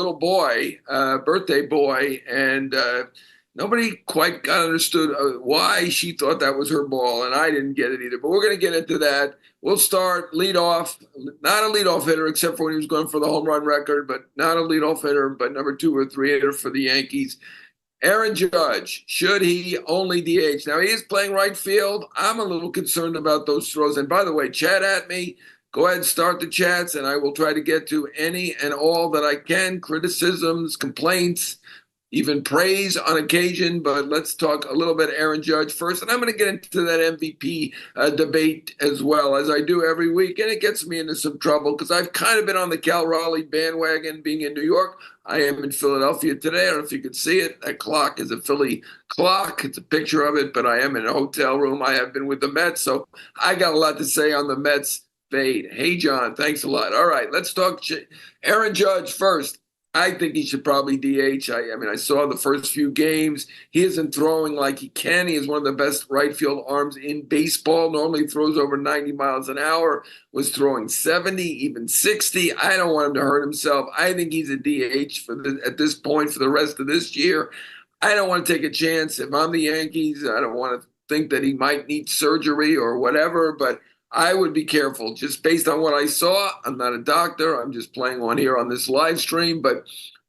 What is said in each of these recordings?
little boy, birthday boy, and nobody quite got understood why she thought that was her ball, and I didn't get it either. But we're going to get into that. We'll start lead off, not a leadoff hitter, except for when he was going for the home run record, but not a leadoff hitter, but number 2 or 3 hitter for the Yankees. Aaron Judge, should he only DH? Now, he is playing right field. I'm a little concerned about those throws. And by the way, chat at me. Go ahead and start the chats, and I will try to get to any and all that I can, criticisms, complaints, even praise on occasion. But let's talk a little bit Aaron Judge first. And I'm going to get into that MVP debate as well, as I do every week. And it gets me into some trouble because I've kind of been on the Cal Raleigh bandwagon being in New York. I am in Philadelphia today. I don't know if you can see it. That clock is a Philly clock. It's a picture of it, but I am in a hotel room. I have been with the Mets, so I got a lot to say on the Mets fade. Hey, John, thanks a lot. All right, let's talk Aaron Judge first. I think he should probably DH. I mean, I saw the first few games. He isn't throwing like he can. He is one of the best right field arms in baseball. Normally throws over 90 miles an hour. Was throwing 70, even 60. I don't want him to hurt himself. I think he's a DH at this point for the rest of this year. I don't want to take a chance. If I'm the Yankees, I don't want to think that he might need surgery or whatever, but I would be careful just based on what I saw. I'm not a doctor. I'm just playing on here on this live stream, but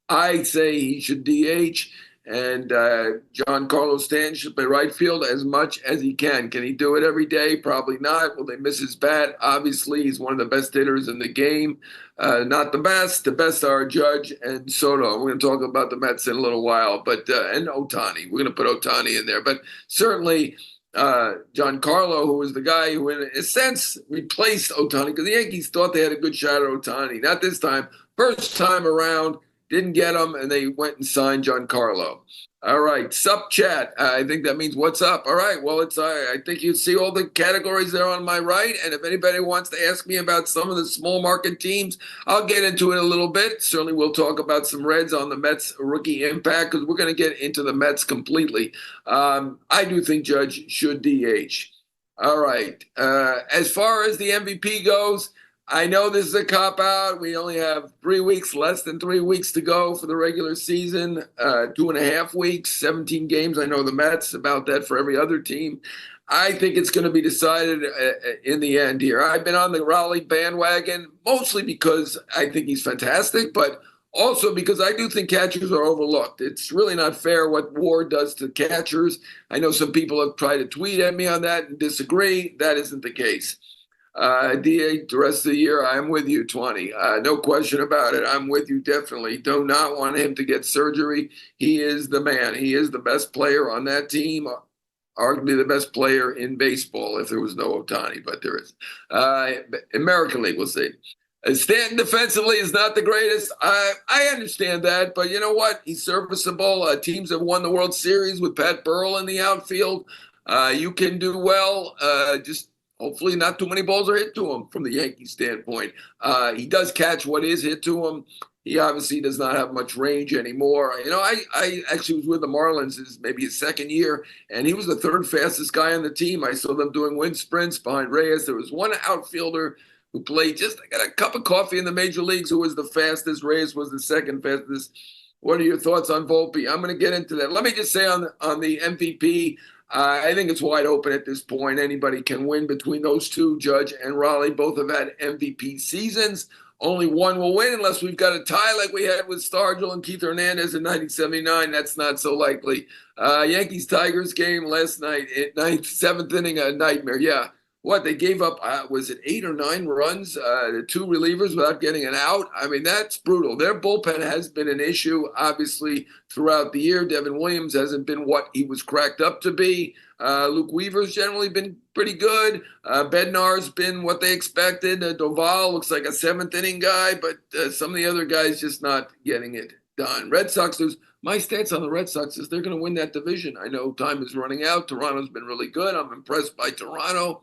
I say he should DH, and Giancarlo Stanton should play right field as much as he can. Can he do it every day? Probably not. Will they miss his bat? Obviously, he's one of the best hitters in the game. Not the best. The best are Judge and Soto. We're going to talk about the Mets in a little while, but and Ohtani. We're going to put Ohtani in there, but certainly Giancarlo, who was the guy who, in a sense, replaced Ohtani because the Yankees thought they had a good shot at Ohtani. Not this time. First time around, didn't get him, and they went and signed Giancarlo. All right, sup chat. I think that means what's up. All right, well, it's I think you see all the categories there on my right, and if anybody wants to ask me about some of the small market teams, I'll get into it a little bit. Certainly we'll talk about some Reds on the Mets rookie impact because we're going to get into the Mets completely. I do think Judge should DH. All right, as far as the MVP goes, I know this is a cop-out. We only have 3 weeks, less than 3 weeks to go for the regular season, 2.5 weeks, 17 games. I know the Mets, about that for every other team. I think it's going to be decided in the end here. I've been on the Raleigh bandwagon, mostly because I think he's fantastic, but also because I do think catchers are overlooked. It's really not fair what Ward does to catchers. I know some people have tried to tweet at me on that and disagree. That isn't the case. DH the rest of the year, I'm with you, 20. No question about it. I'm with you definitely. Do not want him to get surgery. He is the man. He is the best player on that team, arguably the best player in baseball if there was no Ohtani, but there is. American League, we'll see. Stanton defensively is not the greatest. I understand that, but you know what? He's serviceable. Teams have won the World Series with Pat Burrell in the outfield. You can do well. Just hopefully not too many balls are hit to him from the Yankees standpoint. He does catch what is hit to him. He obviously does not have much range anymore. You know, I actually was with the Marlins maybe his second year, and he was the third fastest guy on the team. I saw them doing wind sprints behind Reyes. There was one outfielder who played I got a cup of coffee in the major leagues who was the fastest. Reyes was the second fastest. What are your thoughts on Volpe? I'm going to get into that. Let me just say on the MVP, I think it's wide open at this point. Anybody can win between those two. Judge and Raleigh both have had MVP seasons. Only one will win unless we've got a tie like we had with Stargell and Keith Hernandez in 1979. That's not so likely. Yankees-Tigers game last night at seventh inning, a nightmare. Yeah. What, they gave up, was it 8 or 9 runs, the 2 relievers without getting an out? I mean, that's brutal. Their bullpen has been an issue, obviously, throughout the year. Devin Williams hasn't been what he was cracked up to be. Luke Weaver's generally been pretty good. Bednar's been what they expected. Doval looks like a 7th-inning guy, but some of the other guys just not getting it done. Red Sox, my stance on the Red Sox is they're going to win that division. I know time is running out. Toronto's been really good. I'm impressed by Toronto.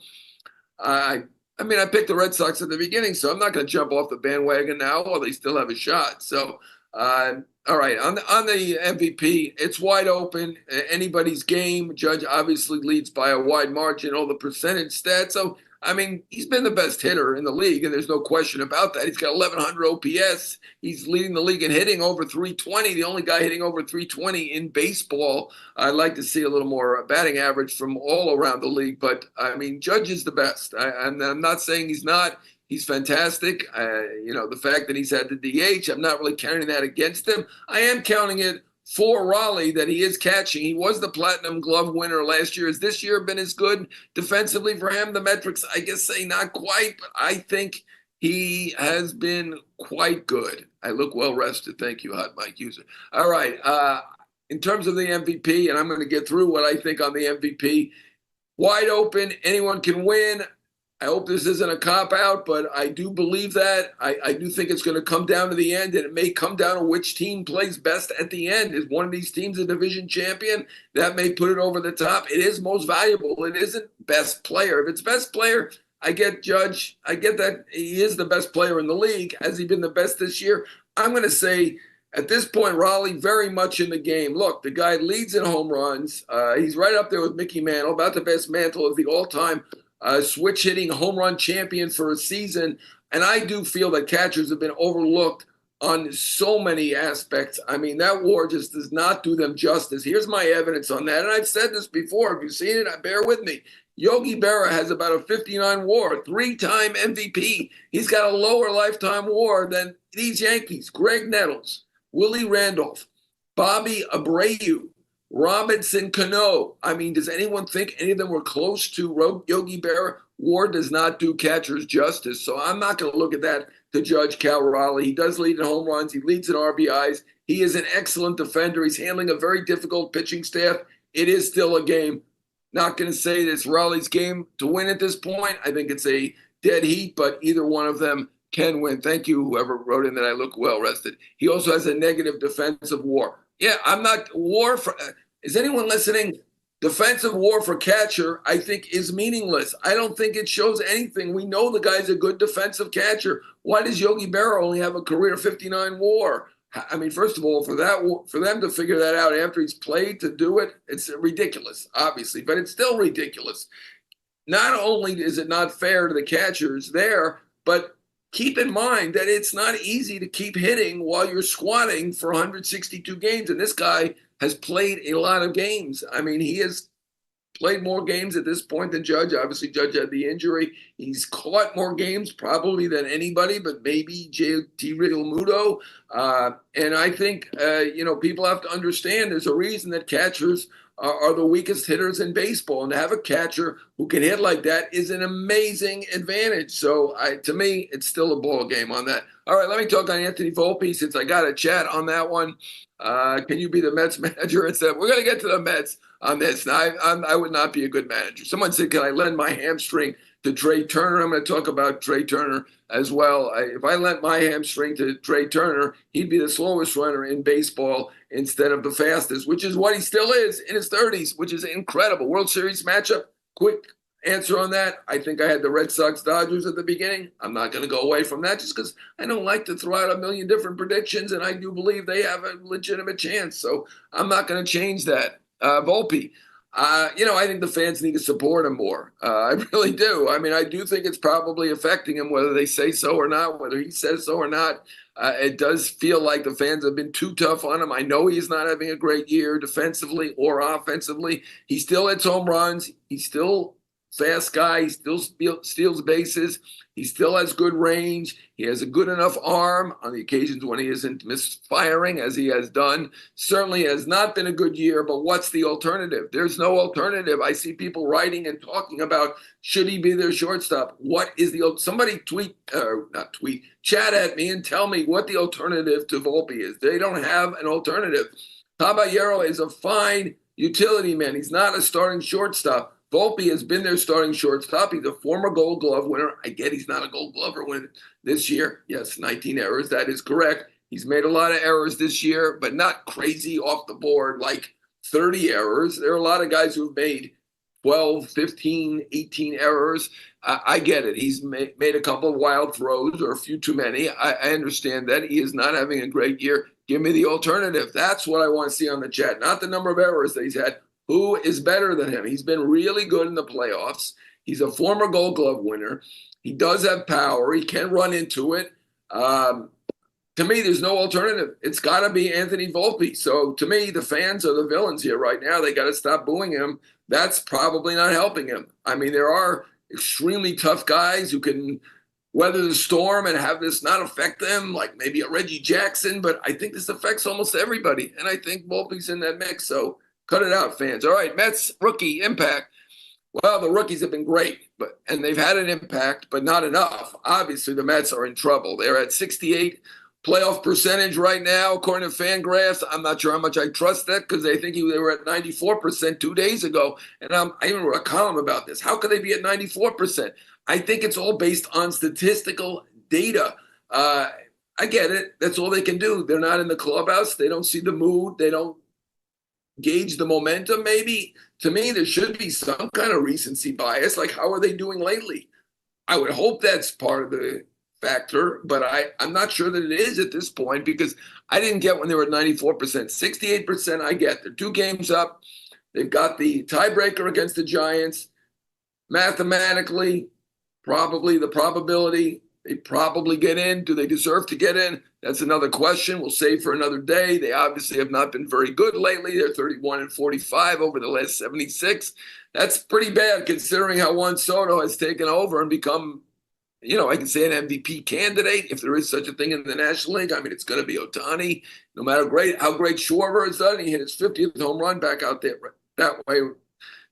I mean, I picked the Red Sox at the beginning, so I'm not going to jump off the bandwagon now while they still have a shot. So, all right, on the MVP, it's wide open. Anybody's game. Judge obviously leads by a wide margin, all the percentage stats. So I mean, he's been the best hitter in the league, and there's no question about that. He's got 1,100 OPS. He's leading the league in hitting over 320, the only guy hitting over 320 in baseball. I'd like to see a little more batting average from all around the league, but I mean, Judge is the best. I'm not saying he's not. He's fantastic. The fact that he's had the DH, I'm not really counting that against him. I am counting it for Raleigh that he is catching. He was the Platinum Glove winner last year. Has this year been as good defensively for him? The metrics, I guess, say not quite, but I think he has been quite good. I look well rested. Thank you, Hot Mike User. All right. In terms of the MVP, and I'm going to get through what I think on the MVP, wide open, anyone can win. I hope this isn't a cop-out, but I do believe that. I do think it's going to come down to the end, and it may come down to which team plays best at the end. Is one of these teams a division champion? That may put it over the top. It is most valuable. It isn't best player. If it's best player, I get Judge. I get that he is the best player in the league. Has he been the best this year? I'm going to say at this point, Raleigh very much in the game. Look, the guy leads in home runs. He's right up there with Mickey Mantle, about the best Mantle of the all-time switch hitting home run champion for a season. And I do feel that catchers have been overlooked on so many aspects. I mean, that WAR just does not do them justice. Here's my evidence on that. And I've said this before. If you've seen it, bear with me. Yogi Berra has about a 59 WAR, 3-time MVP. He's got a lower lifetime WAR than these Yankees. Greg Nettles, Willie Randolph, Bobby Abreu, Robinson Cano. I mean, does anyone think any of them were close to Yogi Berra? WAR does not do catchers justice. So I'm not going to look at that to judge Cal Raleigh. He does lead in home runs. He leads in RBIs. He is an excellent defender. He's handling a very difficult pitching staff. It is still a game. Not going to say it's Raleigh's game to win at this point. I think it's a dead heat, but either one of them can win. Thank you, whoever wrote in that I look well rested. He also has a negative defensive WAR. Yeah, I'm not WAR for. Is anyone listening? Defensive WAR for catcher, I think, is meaningless. I don't think it shows anything. We know the guy's a good defensive catcher. Why does Yogi Berra only have a career 59 WAR? I mean, first of all, for them to figure that out after he's played to do it, it's ridiculous, obviously, but it's still ridiculous. Not only is it not fair to the catchers there, but keep in mind that it's not easy to keep hitting while you're squatting for 162 games. And this guy has played a lot of games. I mean, he has played more games at this point than Judge. Obviously, Judge had the injury. He's caught more games probably than anybody, but maybe JT Realmuto. And I think, people have to understand there's a reason that catchers are the weakest hitters in baseball. And to have a catcher who can hit like that is an amazing advantage. So to me, it's still a ball game on that. All right, let me talk on Anthony Volpe since I got a chat on that one. Can you be the Mets manager instead? We're going to get to the Mets on this. Now, I would not be a good manager. Someone said, can I lend my hamstring to Trey Turner? I'm going to talk about Trey Turner as well. If I lent my hamstring to Trey Turner, he'd be the slowest runner in baseball instead of the fastest, which is what he still is in his 30s, which is incredible. World Series matchup, quick answer on that. I think I had the Red Sox Dodgers at the beginning. I'm not going to go away from that just because I don't like to throw out a million different predictions, and I do believe they have a legitimate chance. So I'm not going to change that. Volpe, I think the fans need to support him more. I really do. I mean, I do think it's probably affecting him, whether they say so or not, whether he says so or not. It does feel like the fans have been too tough on him. I know he's not having a great year defensively or offensively. He still hits home runs. He's still fast guy. He still steals bases. He still has good range. He has a good enough arm on the occasions when he isn't misfiring, as he has done. Certainly has not been a good year, but what's the alternative? There's no alternative. I see people writing and talking about, should he be their shortstop? What is somebody chat at me and tell me what the alternative to Volpe is. They don't have an alternative. Caballero is a fine utility man. He's not a starting shortstop. Volpe has been their starting shortstop. He's a former Gold Glove winner. I get he's not a Gold Glover winner this year. Yes, 19 errors. That is correct. He's made a lot of errors this year, but not crazy off the board like 30 errors. There are a lot of guys who've made 12, 15, 18 errors. I get it. He's made a couple of wild throws or a few too many. I understand that. He is not having a great year. Give me the alternative. That's what I want to see on the chat, not the number of errors that he's had. Who is better than him? He's been really good in the playoffs. He's a former Gold Glove winner. He does have power. He can run into it. To me, there's no alternative. It's got to be Anthony Volpe. So to me, the fans are the villains here right now. They got to stop booing him. That's probably not helping him. I mean, there are extremely tough guys who can weather the storm and have this not affect them, like maybe a Reggie Jackson. But I think this affects almost everybody. And I think Volpe's in that mix. So cut it out, fans. All right, Mets rookie impact. Well, the rookies have been great, and they've had an impact, but not enough. Obviously, the Mets are in trouble. They're at 68 playoff percentage right now, according to Fangraphs. I'm not sure how much I trust that because they think they were at 94% 2 days ago. And I even wrote a column about this. How could they be at 94%? I think it's all based on statistical data. I get it. That's all they can do. They're not in the clubhouse. They don't see the mood. They don't gauge the momentum, maybe. To me, there should be some kind of recency bias. Like, how are they doing lately? I would hope that's part of the factor, but I'm not sure that it is at this point because I didn't get when they were at 94%. 68% I get. They're 2 games up. They've got the tiebreaker against the Giants. Mathematically, probably the probability, they probably get in. Do they deserve to get in? That's another question. We'll save for another day. They obviously have not been very good lately. They're 31-45 over the last 76. That's pretty bad considering how Juan Soto has taken over and become, I can say an MVP candidate if there is such a thing in the National League. I mean, it's going to be Ohtani. No matter how great Schwarber has done, he hit his 50th home run back out there that way.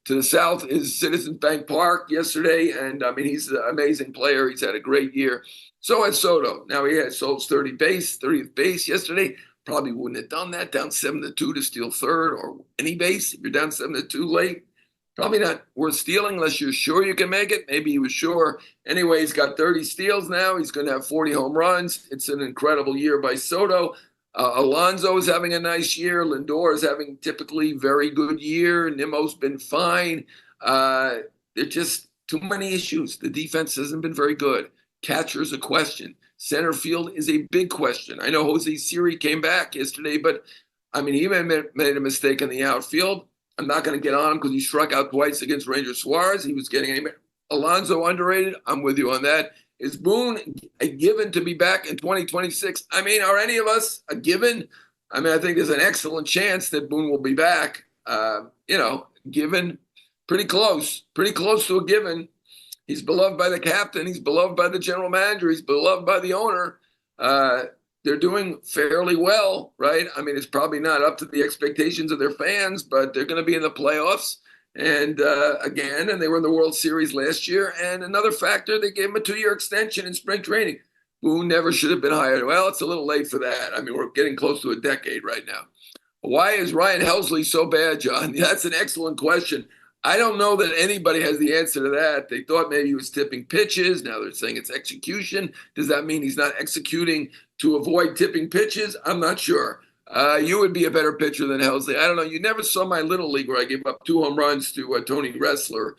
To the south is Citizens Bank Park yesterday, and I mean, he's an amazing player. He's had a great year. So has Soto. Now he had Soto's 30th base yesterday. Probably wouldn't have done that, down 7-2 to steal third or any base. If you're down 7-2 late, probably not worth stealing unless you're sure you can make it. Maybe he was sure. Anyway, he's got 30 steals now. He's going to have 40 home runs. It's an incredible year by Soto. Alonso is having a nice year. Lindor is having typically very good year. Nimmo's been fine. There are just too many issues. The defense hasn't been very good. Catcher's a question. Center field is a big question. I know Jose Siri came back yesterday, but I mean, he made a mistake in the outfield. I'm not going to get on him because he struck out twice against Ranger Suarez. He was getting Alonso underrated. I'm with you on that. Is Boone a given to be back in 2026? I mean, are any of us a given? I mean, I think there's an excellent chance that Boone will be back. Given, pretty close to a given. He's beloved by the captain. He's beloved by the general manager. He's beloved by the owner. They're doing fairly well, right? I mean, it's probably not up to the expectations of their fans, but they're going to be in the playoffs. And they were in the World Series last year. And another factor, they gave him a 2-year extension in spring training. Boone never should have been hired. Well, it's a little late for that. I mean, we're getting close to a decade right now. Why is Ryan Helsley so bad, John? That's an excellent question. I don't know that anybody has the answer to that. They thought maybe he was tipping pitches. Now they're saying it's execution. Does that mean he's not executing to avoid tipping pitches? I'm not sure. You would be a better pitcher than Helsley. I don't know. You never saw my little league where I gave up 2 home runs to Tony Ressler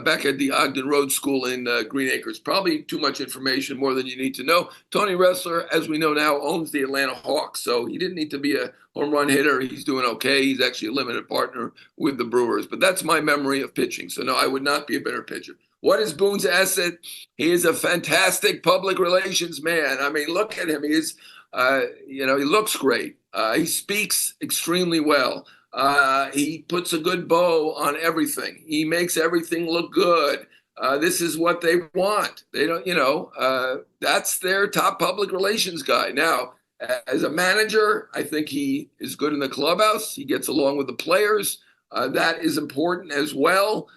back at the Ogden Road School in Green Acres. Probably too much information, more than you need to know. Tony Ressler, as we know now, owns the Atlanta Hawks, so he didn't need to be a home run hitter. He's doing okay. He's actually a limited partner with the Brewers. But that's my memory of pitching. So, no, I would not be a better pitcher. What is Boone's asset? He is a fantastic public relations man. I mean, look at him. He is, he looks great. He speaks extremely well. He puts a good bow on everything. He makes everything look good. This is what they want. They don't, that's their top public relations guy. Now, as a manager, I think he is good in the clubhouse. He gets along with the players. That is important as well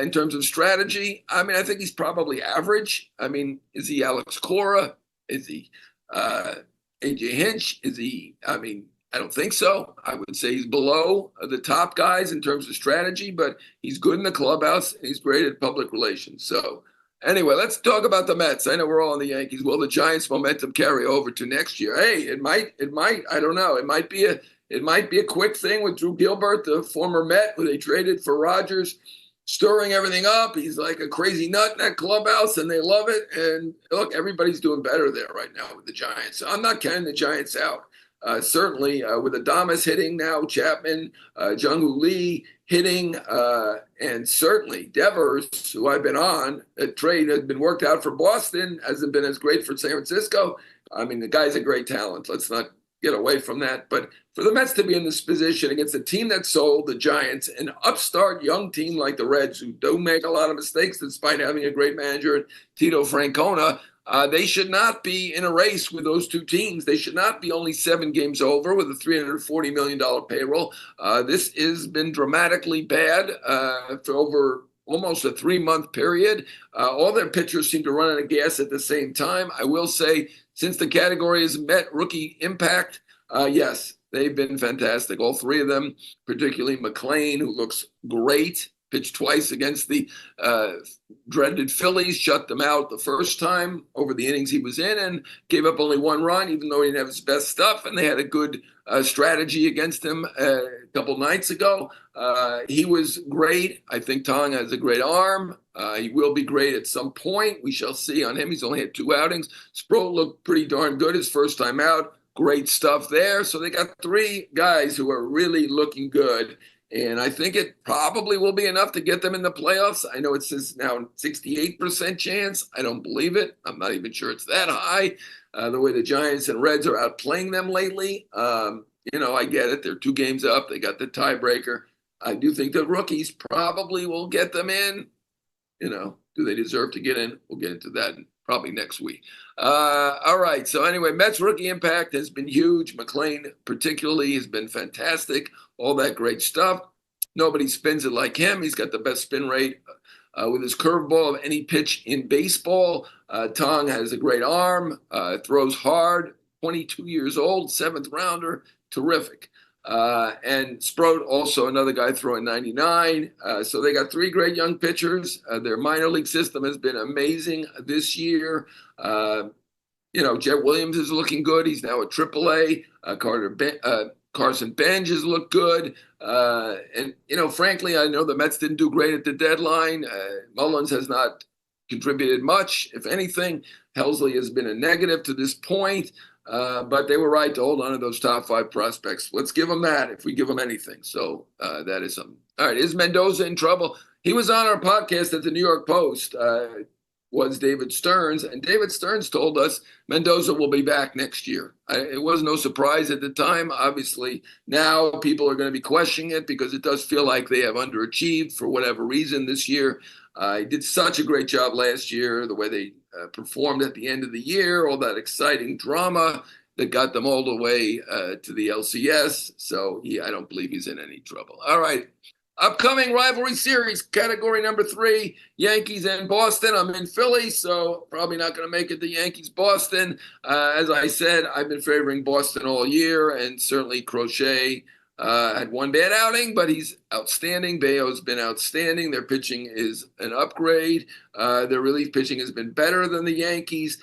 in terms of strategy. I mean, I think he's probably average. I mean, is he Alex Cora? Is he AJ Hinch? Is he, I mean, I don't think so. I would say he's below the top guys in terms of strategy, but he's good in the clubhouse. And he's great at public relations. So anyway, let's talk about the Mets. I know we're all on the Yankees. Will the Giants' momentum carry over to next year? Hey, it might. I don't know. It might be a quick thing with Drew Gilbert, the former Met, who they traded for Rogers, stirring everything up. He's like a crazy nut in that clubhouse, and they love it. And look, everybody's doing better there right now with the Giants. So I'm not counting the Giants out. certainly with Adames hitting now, Chapman, Jung-Hoo Lee hitting, and certainly Devers, who I've been on, a trade has been worked out for Boston, hasn't been as great for San Francisco. I mean, the guy's a great talent. Let's not get away from that. But for the Mets to be in this position against a team that sold, the Giants, an upstart young team like the Reds, who do make a lot of mistakes despite having a great manager, Tito Francona, they should not be in a race with those two teams. They should not be only 7 games over with a $340 million payroll. This has been dramatically bad for over almost a 3-month period. All their pitchers seem to run out of gas at the same time. I will say, since the category has met rookie impact, yes, they've been fantastic. All 3 of them, particularly McLean, who looks great, pitched twice against the dreaded Phillies, shut them out the first time over the innings he was in, and gave up only 1 run, even though he didn't have his best stuff. And they had a good strategy against him a couple nights ago. He was great. I think Tong has a great arm. He will be great at some point. We shall see on him. He's only had 2 outings. Sproat looked pretty darn good his first time out. Great stuff there. So they got 3 guys who are really looking good. And I think it probably will be enough to get them in the playoffs. I know it says now 68% chance. I don't believe it. I'm not even sure it's that high. The way the Giants and Reds are outplaying them lately. I get it. They're 2 games up. They got the tiebreaker. I do think the rookies probably will get them in. Do they deserve to get in? We'll get into that probably next week. All right. So anyway, Mets rookie impact has been huge. McLean particularly has been fantastic. All that great stuff. Nobody spins it like him. He's got the best spin rate with his curveball of any pitch in baseball. Tong has a great arm, throws hard, 22 years old, 7th rounder, terrific. And Sproat, also another guy throwing 99. So they got 3 great young pitchers. Their minor league system has been amazing this year. Jet Williams is looking good. He's now at AAA. Carson Benj has looked good. And frankly, I know the Mets didn't do great at the deadline. Mullins has not contributed much, if anything. Helsley has been a negative to this point. But they were right to hold on to those top 5 prospects. Let's give them that if we give them anything. So that is something. All right, is Mendoza in trouble? He was on our podcast at the New York Post, was David Stearns. And David Stearns told us Mendoza will be back next year. It was no surprise at the time. Obviously, now people are going to be questioning it because it does feel like they have underachieved for whatever reason this year. He did such a great job last year, the way they performed at the end of the year, all that exciting drama that got them all the way to the LCS. So I don't believe he's in any trouble. All right. Upcoming rivalry series, category number 3, Yankees and Boston. I'm in Philly, so probably not going to make it to Yankees-Boston. As I said, I've been favoring Boston all year, and certainly Crochet had 1 bad outing, but he's outstanding. Bayo's been outstanding. Their pitching is an upgrade. Their relief pitching has been better than the Yankees.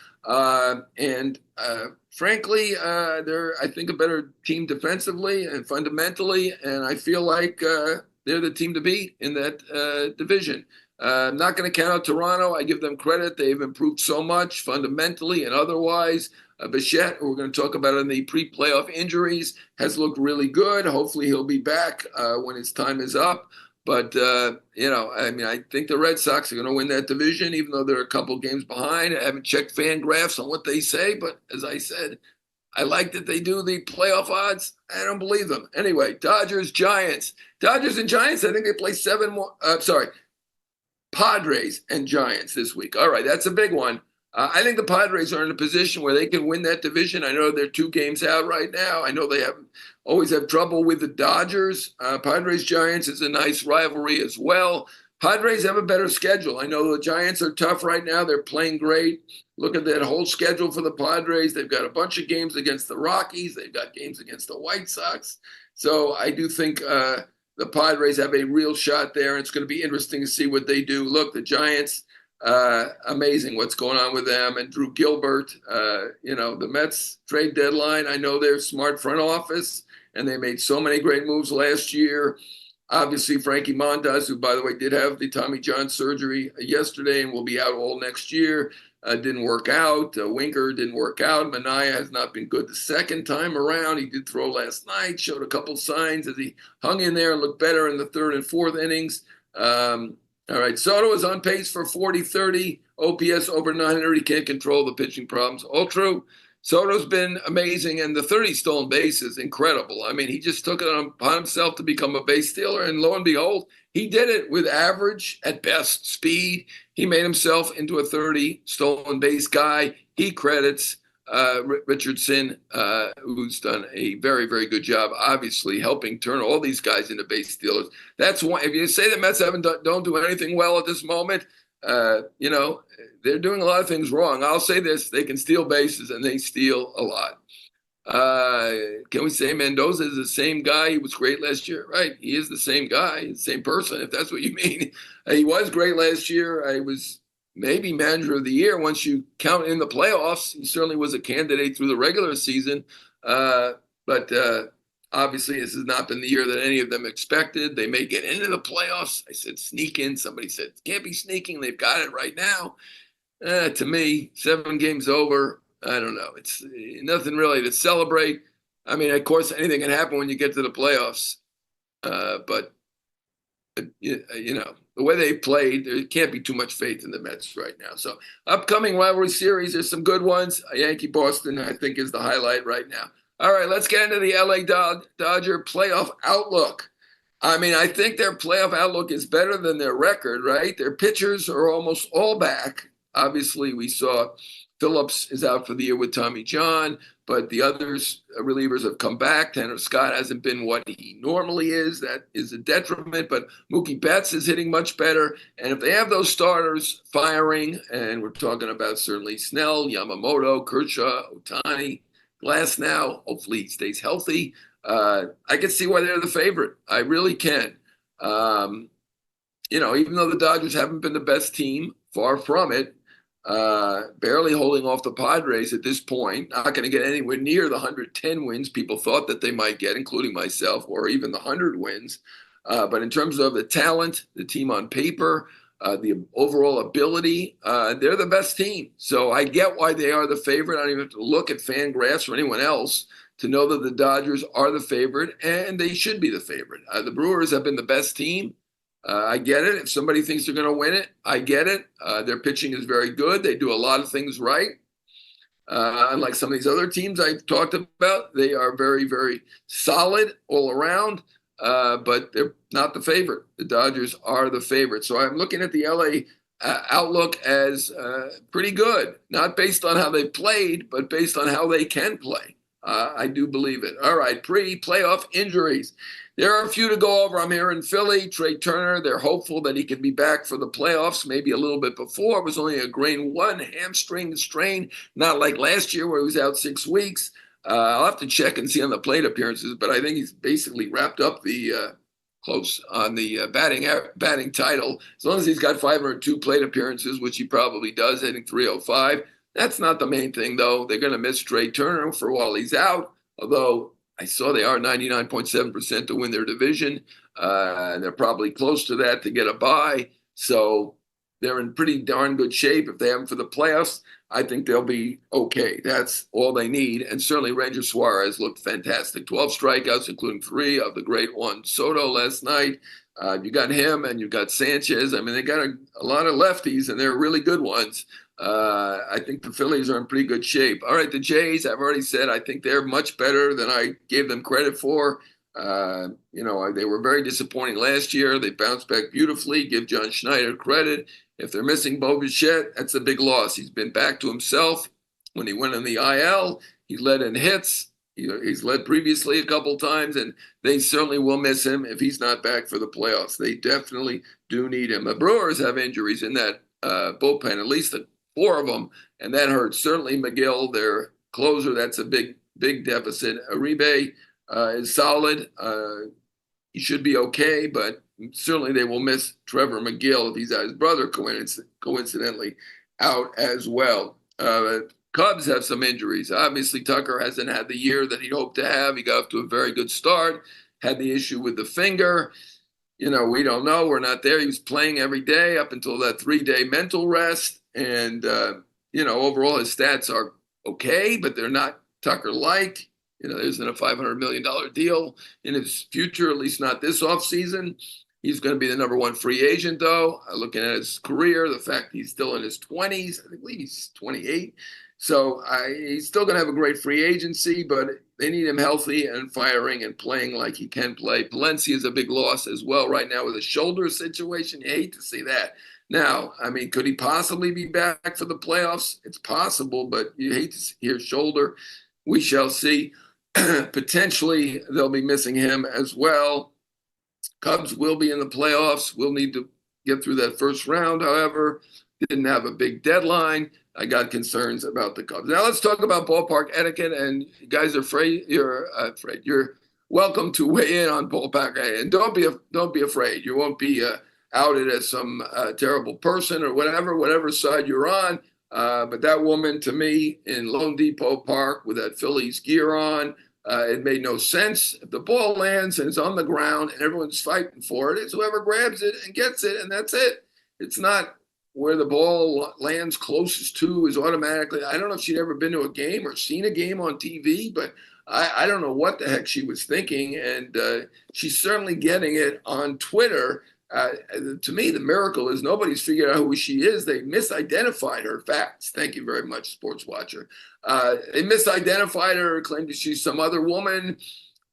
Frankly, they're, I think, a better team defensively and fundamentally, and I feel like they're the team to beat in that division. I'm not going to count out Toronto. I give them credit. They've improved so much fundamentally and otherwise. Bichette, who we're going to talk about in the pre-playoff injuries, has looked really good. Hopefully he'll be back when his time is up. But, I think the Red Sox are going to win that division, even though they're a couple games behind. I haven't checked fan graphs on what they say, but as I said, I like that they do the playoff odds. I don't believe them. Anyway, Dodgers, Giants. Dodgers and Giants, I think they play 7 more. Padres and Giants this week. All right, that's a big one. I think the Padres are in a position where they can win that division. I know they're 2 games out right now. I know they always have trouble with the Dodgers. Padres-Giants is a nice rivalry as well. Padres have a better schedule. I know the Giants are tough right now. They're playing great. Look at that whole schedule for the Padres. They've got a bunch of games against the Rockies. They've got games against the White Sox. So I do think the Padres have a real shot there. It's going to be interesting to see what they do. Look, the Giants, amazing what's going on with them. And Drew Gilbert, the Mets trade deadline. I know they're smart front office, and they made so many great moves last year. Obviously, Frankie Montas, who, by the way, did have the Tommy John surgery yesterday and will be out all next year. didn't work out. Winker didn't work out. Manaea has not been good the second time around. He did throw last night, showed a couple signs as he hung in there and looked better in the third and fourth innings. All right, Soto is on pace for 40-30, OPS over 900. He can't control the pitching problems. All true. Soto's been amazing, and the 30 stolen bases, incredible. I mean, he just took it upon himself to become a base stealer, and lo and behold, he did it with average, at best, speed. He made himself into a 30 stolen base guy. He credits Richardson, who's done a very, very good job, obviously, helping turn all these guys into base stealers. That's one. If you say the Mets don't do anything well at this moment, they're doing a lot of things wrong. I'll say this: they can steal bases, and they steal a lot. Can we say Mendoza is the same guy? He was great last year, right? He is the same guy, the same person, if that's what you mean. He was great last year. I was maybe manager of the year once you count in the playoffs. He certainly was a candidate through the regular season. But obviously, this has not been the year that any of them expected. They may get into the playoffs. I said sneak in. Somebody said can't be sneaking. They've got it right now. To me, 7 games over. I don't know. It's nothing really to celebrate. I mean, of course, anything can happen when you get to the playoffs. But the way they played, there can't be too much faith in the Mets right now. So upcoming rivalry series, there's some good ones. Yankee-Boston, I think, is the highlight right now. All right, let's get into the LA Dodger playoff outlook. I mean, I think their playoff outlook is better than their record, right? Their pitchers are almost all back. Obviously, we saw Phillips is out for the year with Tommy John, but the others relievers have come back. Tanner Scott hasn't been what he normally is. That is a detriment, but Mookie Betts is hitting much better. And if they have those starters firing, and we're talking about certainly Snell, Yamamoto, Kershaw, Ohtani, Glass now, hopefully he stays healthy. I can see why they're the favorite. I really can. Even though the Dodgers haven't been the best team, far from it, barely holding off the Padres at this point, not going to get anywhere near the 110 wins people thought that they might get, including myself, or even the 100 wins. But in terms of the talent, the team on paper, the overall ability, they're the best team. So I get why they are the favorite. I don't even have to look at Fangraphs or anyone else to know that the Dodgers are the favorite, and they should be the favorite. The Brewers have been the best team. I get it. If somebody thinks they're going to win it, I get it. Their pitching is very good. They do a lot of things right. Unlike some of these other teams I've talked about, they are very, very solid all around, but they're not the favorite. The Dodgers are the favorite. So I'm looking at the LA outlook as pretty good, not based on how they played, but based on how they can play. I do believe it. All right, pre-playoff injuries. There are a few to go over. I'm here in Philly. Trey Turner, they're hopeful that he can be back for the playoffs, maybe a little bit before. It was only a grade 1 hamstring strain, not like last year where he was out 6 weeks. I'll have to check and see on the plate appearances, but I think he's basically wrapped up the close on the batting title. As long as he's got 502 plate appearances, which he probably does, hitting 305. That's not the main thing, though. They're going to miss Trey Turner for a while he's out, although I saw they are 99.7% to win their division, and they're probably close to that to get a bye. So they're in pretty darn good shape. If they have them for the playoffs, I think they'll be okay. That's all they need. And certainly Ranger Suarez looked fantastic. 12 strikeouts, including 3 of the great one Soto last night. You got him and you got Sanchez. I mean, they got a lot of lefties, and they're really good ones. I think the Phillies are in pretty good shape. All right, the Jays, I've already said, I think they're much better than I gave them credit for. They were very disappointing last year. They bounced back beautifully. Give John Schneider credit. If they're missing Bo Bichette, that's a big loss. He's been back to himself. When he went on the IL, he led in hits. He's led previously a couple times, and they certainly will miss him if he's not back for the playoffs. They definitely do need him. The Brewers have injuries in that bullpen, at least 4 of them, and that hurts. Certainly McGill, their closer, that's a big, big deficit. Uribe is solid. He should be okay, but certainly they will miss Trevor McGill if he's out. His brother coincidentally out as well. Cubs have some injuries. Obviously, Tucker hasn't had the year that he'd hoped to have. He got off to a very good start, had the issue with the finger. We don't know. We're not there. He was playing every day up until that 3-day mental rest. And overall his stats are okay, but they're not Tucker-like. There isn't a $500 million deal in his future, at least not this offseason. He's going to be the number one free agent, though. Looking at his career, the fact he's still in his 20s, I believe he's 28. So he's still going to have a great free agency, but they need him healthy and firing and playing like he can play. Palencia is a big loss as well right now with a shoulder situation. You hate to see that. Now, could he possibly be back for the playoffs? It's possible, but you hate to hear shoulder. We shall see. Potentially, they'll be missing him as well. Cubs will be in the playoffs. We'll need to get through that first round, however. Didn't have a big deadline. I got concerns about the Cubs. Now let's talk about ballpark etiquette. And you guys are afraid. You're welcome to weigh in on ballpark etiquette. And don't be afraid. You won't be outed as some terrible person or whatever side you're on. But that woman, to me, in Lone Depot Park with that Phillies gear on, it made no sense. If the ball lands and it's on the ground and everyone's fighting for it, it's whoever grabs it and gets it, and that's it. It's not where the ball lands closest to is automatically. I don't know if she'd ever been to a game or seen a game on TV, but I don't know what the heck she was thinking. And she's certainly getting it on Twitter. To me, the miracle is nobody's figured out who she is. They misidentified her facts. Thank you very much, Sports Watcher. They misidentified her, claimed that she's some other woman.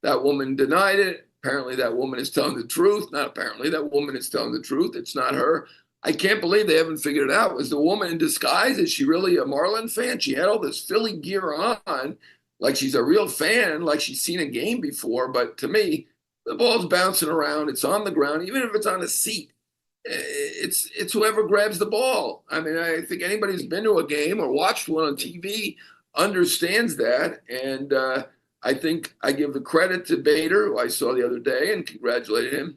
That woman denied it. Apparently, that woman is telling the truth. Not apparently, that woman is telling the truth. It's not her. I can't believe they haven't figured it out. Was the woman in disguise? Is she really a Marlin fan? She had all this Philly gear on, like she's a real fan, like she's seen a game before. But to me, the ball's bouncing around. It's on the ground. Even if it's on a seat, it's whoever grabs the ball. I think anybody who's been to a game or watched one on TV understands that. And I think I give the credit to Bader, who I saw the other day, and congratulated him.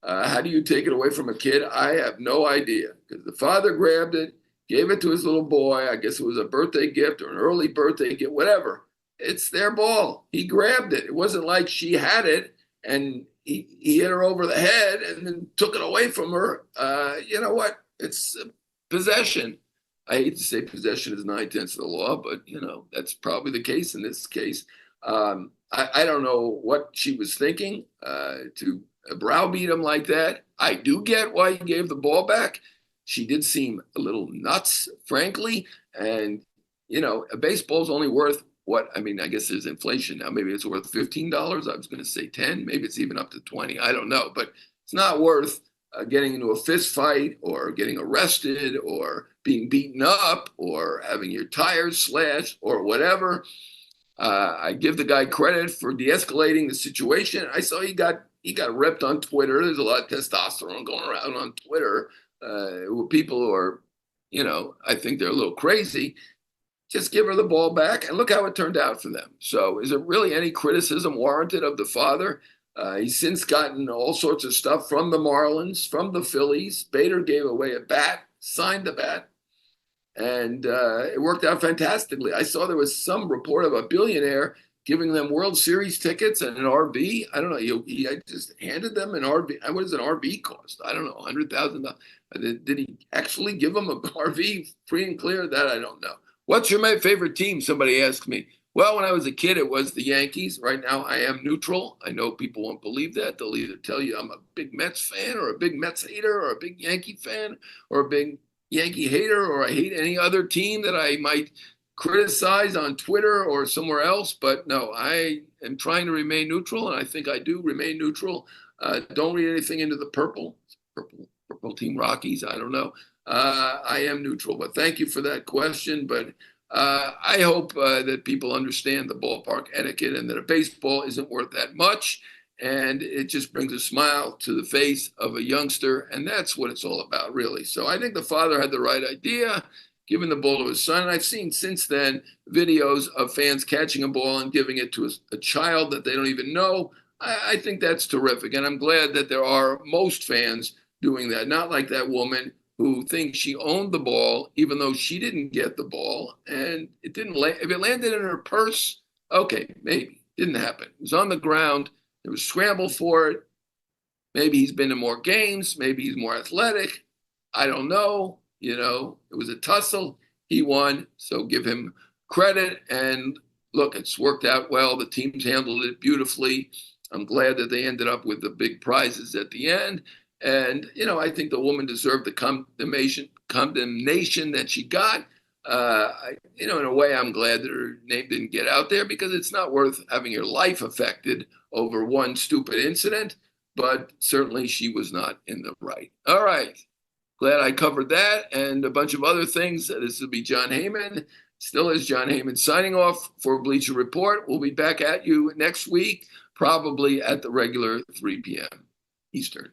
How do you take it away from a kid? I have no idea, because the father grabbed it, gave it to his little boy. I guess it was a birthday gift or an early birthday gift, whatever. It's their ball. He grabbed it. It wasn't like she had it and he hit her over the head and then took it away from her. You know what? It's possession. I hate to say possession is 9/10 of the law, but that's probably the case in this case. I don't know what she was thinking to browbeat him like that. I do get why he gave the ball back. She did seem a little nuts, frankly. And, a baseball's only worth what? I guess there's inflation now. Maybe it's worth $15. I was going to say 10. Maybe it's even up to 20. I don't know. But it's not worth getting into a fist fight or getting arrested or being beaten up or having your tires slashed or whatever. I give the guy credit for de-escalating the situation. I saw he got ripped on Twitter. There's a lot of testosterone going around on Twitter with people who are, I think they're a little crazy. Just give her the ball back, and look how it turned out for them. So is it really any criticism warranted of the father? He's since gotten all sorts of stuff from the Marlins, from the Phillies. Bader gave away a bat, signed the bat, and it worked out fantastically. I saw there was some report of a billionaire giving them World Series tickets and an RV. I don't know. He just handed them an RV. What does an RV cost? I don't know, $100,000. Did he actually give them an RV free and clear? That I don't know. What's your favorite team? Somebody asked me. Well, when I was a kid, it was the Yankees. Right now, I am neutral. I know people won't believe that. They'll either tell you I'm a big Mets fan or a big Mets hater or a big Yankee fan or a big Yankee hater, or I hate any other team that I might criticize on Twitter or somewhere else. But no, I am trying to remain neutral, and I think I do remain neutral. Don't read anything into the purple team Rockies. I don't know. I am neutral, but thank you for that question. But I hope that people understand the ballpark etiquette and that a baseball isn't worth that much. And it just brings a smile to the face of a youngster. And that's what it's all about, really. So I think the father had the right idea, giving the ball to his son. And I've seen since then videos of fans catching a ball and giving it to a child that they don't even know. I think that's terrific. And I'm glad that there are most fans doing that, not like that woman who thinks she owned the ball, even though she didn't get the ball. And it didn't land. If it landed in her purse, okay, maybe. Didn't happen. It was on the ground. There was scramble for it. Maybe he's been to more games. Maybe he's more athletic. I don't know. It was a tussle. he won, so give him credit. And look, it's worked out well. The teams handled it beautifully. I'm glad that they ended up with the big prizes at the end. And, I think the woman deserved the condemnation that she got. In a way, I'm glad that her name didn't get out there, because it's not worth having your life affected over one stupid incident. But certainly she was not in the right. All right. Glad I covered that and a bunch of other things. This will be Jon Heyman. Still is Jon Heyman signing off for Bleacher Report. We'll be back at you next week, probably at the regular 3 p.m. Eastern.